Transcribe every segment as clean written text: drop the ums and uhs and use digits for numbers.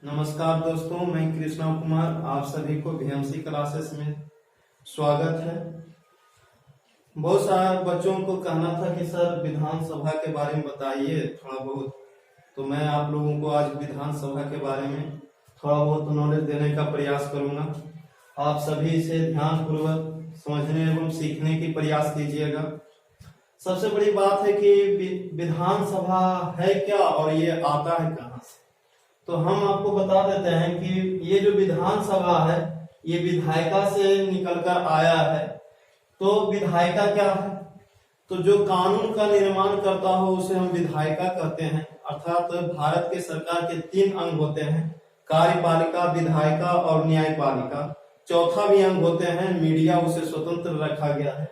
नमस्कार दोस्तों, मैं कृष्णा कुमार आप सभी को भीएमसी क्लासेस में स्वागत है। बहुत सारे बच्चों को कहना था कि सर विधानसभा के बारे में बताइए थोड़ा बहुत, तो मैं आप लोगों को आज विधानसभा के बारे में थोड़ा बहुत नॉलेज देने का प्रयास करूंगा। आप सभी इसे ध्यानपूर्वक समझने एवं सीखने की प्रयास कीजिएगा। सबसे बड़ी बात है कि विधानसभा है क्या और ये आता है कहाँ से। तो हम आपको बता देते हैं कि ये जो विधानसभा है ये विधायिका से निकलकर आया है। तो विधायिका क्या है? तो जो कानून का निर्माण करता हो उसे हम विधायिका कहते हैं। अर्थात भारत के सरकार के 3 अंग होते हैं, कार्यपालिका, विधायिका और न्यायपालिका। चौथा भी अंग होते हैं मीडिया, उसे स्वतंत्र रखा गया है।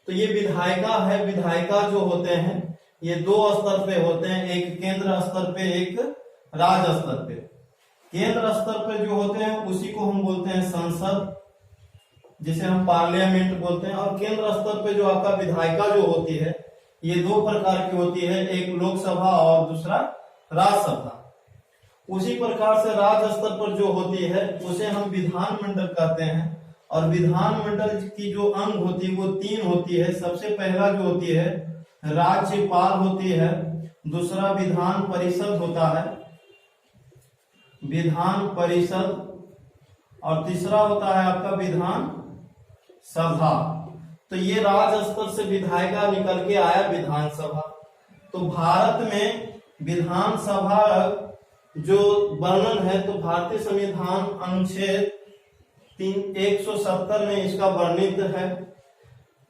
तो ये विधायिका है। विधायिका जो होते हैं ये 2 स्तर पे होते हैं, एक केंद्र स्तर पे, एक राज्य स्तर पे। केंद्र स्तर पे जो होते हैं उसी को हम बोलते हैं संसद, जिसे हम पार्लियामेंट बोलते हैं। और केंद्र स्तर पे जो आपका विधायिका जो होती है ये 2 प्रकार की होती है, एक लोकसभा और दूसरा राज्यसभा। उसी प्रकार से राज्य स्तर पर जो होती है उसे हम विधानमंडल कहते हैं। और विधानमंडल की जो अंग होती है वो 3 होती है। सबसे पहला जो होती है राज्यपाल होती है, दूसरा विधान परिषद होता है, विधान परिषद, और तीसरा होता है आपका विधान सभा। तो ये राज्य स्तर से विधायिका निकल के आया विधानसभा। तो भारत में विधानसभा जो वर्णन है तो भारतीय संविधान अनुच्छेद 170 में इसका वर्णित है।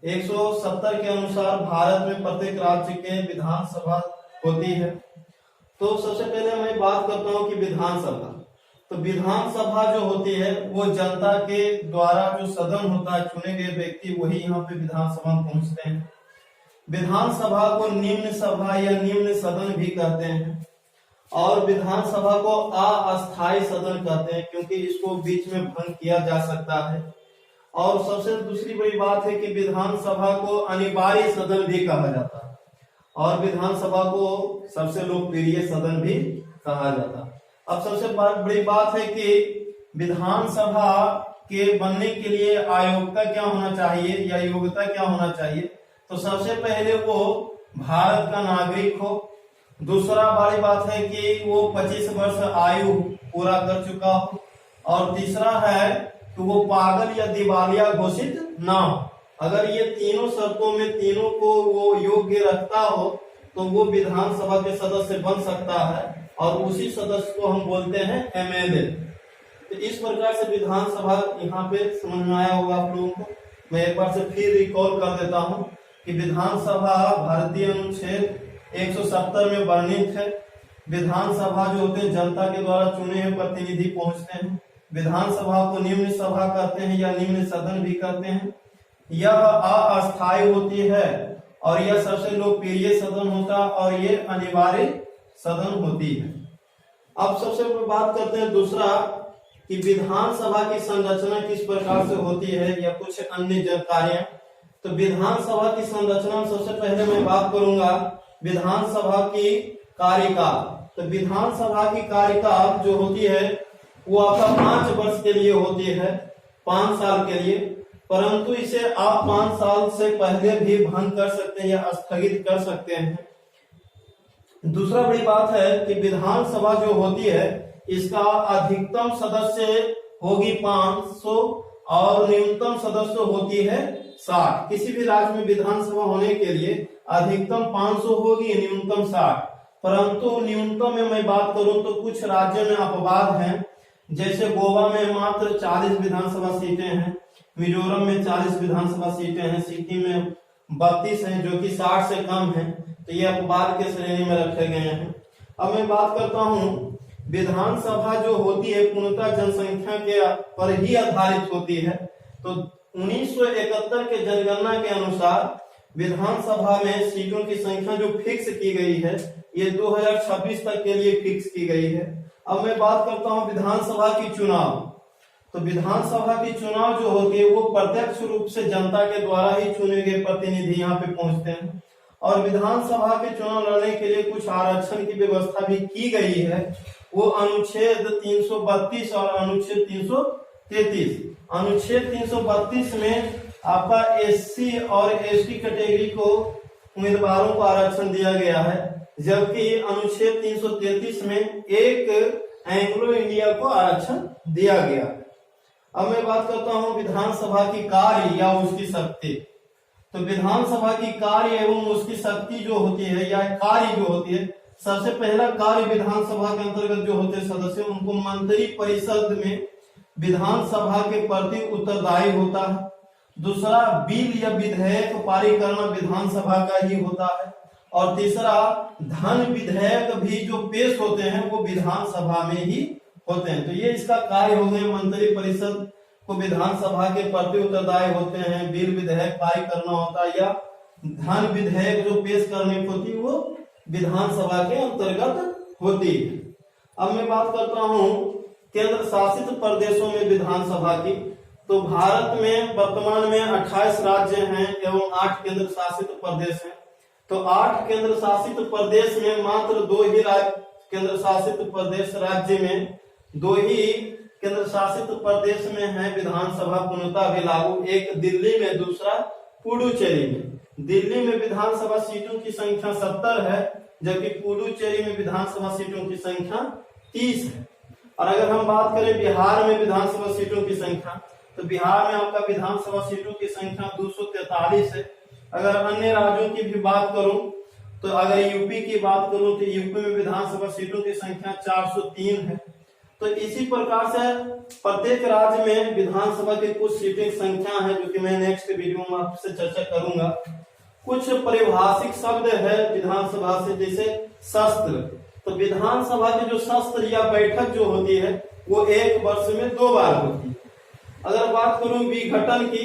170 के अनुसार भारत में प्रत्येक राज्य के विधानसभा होती है। तो सबसे पहले मैं बात करता हूं कि विधानसभा। तो विधानसभा जो होती है वो जनता के द्वारा जो सदन होता है, चुने गए व्यक्ति वही यहाँ पे विधानसभा में पहुंचते हैं। विधानसभा को निम्न सभा या निम्न सदन भी कहते हैं। और विधानसभा को अस्थायी सदन कहते हैं क्योंकि इसको बीच में भंग किया जा सकता है। और सबसे दूसरी बड़ी बात है कि विधानसभा को अनिवार्य सदन भी कहा जाता है और विधानसभा को सबसे लोकप्रिय सदन भी कहा जाता है। अब सबसे बड़ी बात है कि विधानसभा के बनने के लिए आयोग्यता क्या होना चाहिए या योग्यता क्या होना चाहिए। तो सबसे पहले वो भारत का नागरिक हो। दूसरा बड़ी बात है कि वो 25 वर्ष आयु पूरा कर चुका हो। और तीसरा है कि वो पागल या दिवालिया घोषित ना हो। अगर ये तीनों शर्तों में तीनों को वो योग्य रखता हो तो वो विधानसभा के सदस्य बन सकता है और उसी सदस्य को हम बोलते हैं एमएलए। तो इस प्रकार से विधानसभा यहाँ पे समझ में आया होगा आप लोगों को। मैं एक बार से फिर रिकॉल कर देता हूँ कि विधानसभा भारतीय अनुच्छेद 170 में वर्णित है। विधानसभा जो होते हैं जनता के द्वारा चुने हुए प्रतिनिधि पहुंचते हैं। विधानसभा को निम्न सभा कहते हैं या निम्न सदन भी कहते हैं। यह अस्थायी होती है और यह सबसे लोकप्रिय सदन होता है और ये अनिवार्य सदन होती है। अब सबसे बात करते हैं दूसरा कि विधानसभा की संरचना किस प्रकार से होती है या कुछ अन्य जानकारियां। तो विधानसभा की संरचना में सबसे पहले मैं बात करूंगा विधानसभा की कार्यकाल। तो विधानसभा की कार्यकाल जो होती है वो आपका 5 वर्ष के लिए होती है, 5 साल के लिए। परंतु इसे आप 5 साल से पहले भी भंग कर सकते हैं या स्थगित कर सकते हैं। दूसरा बड़ी बात है कि विधानसभा जो होती है इसका अधिकतम सदस्य होगी 500 और न्यूनतम सदस्य होती है 60। किसी भी राज्य में विधानसभा होने के लिए अधिकतम 500 होगी, न्यूनतम 60। परंतु न्यूनतम में मैं बात करूं तो कुछ राज्यों में अपवाद हैं। जैसे गोवा में मात्र 40 विधानसभा सीटें हैं, मिजोरम में 40 विधानसभा सीटें हैं, सिक्किम में 32 हैं जो कि 60 से कम हैं। तो ये अपवाद के श्रेणी में रखे गए हैं। अब मैं बात करता हूँ विधानसभा जो होती है पूर्णतः जनसंख्या के पर ही आधारित होती है। तो 1971 के जनगणना के अनुसार विधानसभा में सीटों की संख्या जो फिक्स की गई है ये 2026 तक के लिए फिक्स की गई है। अब मैं बात करता हूँ विधानसभा की चुनाव। तो विधानसभा की चुनाव जो होती है वो प्रत्यक्ष रूप से जनता के द्वारा ही चुने गए प्रतिनिधि यहाँ पे पहुंचते हैं। और विधानसभा के चुनाव लड़ने के लिए कुछ आरक्षण की व्यवस्था भी की गई है। वो अनुच्छेद 332 और अनुच्छेद 333। अनुच्छेद 332 में आपका एससी और एसटी कैटेगरी को उम्मीदवारों को आरक्षण दिया गया है, जबकि अनुच्छेद 333 में एक एंग्लो इंडिया को आरक्षण दिया गया। अब मैं बात करता हूं विधानसभा की कार्य या उसकी शक्ति। तो विधानसभा की कार्य एवं उसकी शक्ति जो होती है या कार्य जो होती है, सबसे पहला कार्य विधानसभा के अंतर्गत जो होते हैं सदस्य, उनको मंत्री परिषद में विधानसभा के प्रति उत्तरदायी होता है। दूसरा, बिल या विधेयक पारित करना विधानसभा का ही होता है। और तीसरा, धन विधेयक भी जो पेश होते हैं वो विधानसभा में ही होते हैं। तो ये इसका कार्य हो गए। मंत्री परिषद को विधानसभा के प्रति उत्तरदायी होते हैं, बिल विधेयक पारित करना होता है, या धन विधेयक जो पेश करनी होती है वो विधानसभा के अंतर्गत होती है। अब मैं बात करता हूँ केंद्र शासित प्रदेशों में विधानसभा की। तो भारत में वर्तमान में 28 राज्य हैं एवं 8 केंद्र शासित प्रदेश हैं। तो 8 केंद्र शासित प्रदेश में मात्र 2 ही केंद्र शासित प्रदेश राज्य में 2 ही केंद्र शासित प्रदेश में है विधानसभा पूर्णतः भी लागू। एक दिल्ली में, दूसरा पुडुचेरी में। दिल्ली में विधानसभा सीटों की संख्या 70 है, जबकि पुडुचेरी में विधानसभा सीटों की संख्या 30 है। और अगर हम बात करें बिहार में विधानसभा सीटों की संख्या, तो बिहार में आपका विधानसभा सीटों की संख्या 243 है। अगर अन्य राज्यों की भी बात करूं, तो अगर यूपी की बात करूं तो यूपी में विधानसभा सीटों की संख्या 403 है। तो इसी प्रकार से प्रत्येक राज्य में विधानसभा की कुछ सीटें की संख्या है, जो कि मैं नेक्स्ट वीडियो में आपसे चर्चा करूंगा। कुछ पारिभाषिक शब्द है विधानसभा से, जैसे शस्त्र। तो विधानसभा की जो शस्त्र या बैठक जो होती है वो 1 वर्ष में 2 बार होती है। अगर बात करूं विघटन की,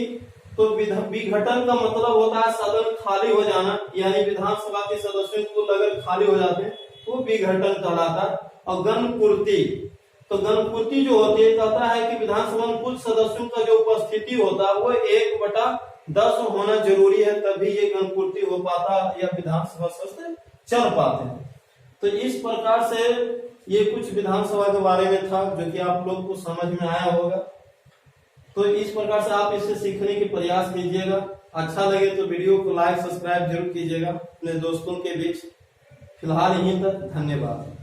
तो विघटन का मतलब होता है सदन खाली हो जाना, यानी विधानसभा के सदस्यों को अगर खाली हो जाते हैं तो विघटन कहलाता है। और गणपूर्ति, तो गणपूर्ति जो होती है कहता है कि विधानसभा में कुल सदस्यों का जो उपस्थिति होता है वो 1/10 होना जरूरी है, तभी ये गणपूर्ति हो पाता या विधानसभा सत्र चल पाते हैं। तो इस प्रकार से ये कुछ विधानसभा के बारे में था, जो कि आप लोग को समझ में आया होगा। तो इस प्रकार से आप इसे सीखने की प्रयास कीजिएगा। अच्छा लगे तो वीडियो को लाइक सब्सक्राइब जरूर कीजिएगा अपने दोस्तों के बीच। फिलहाल यहीं तक, धन्यवाद।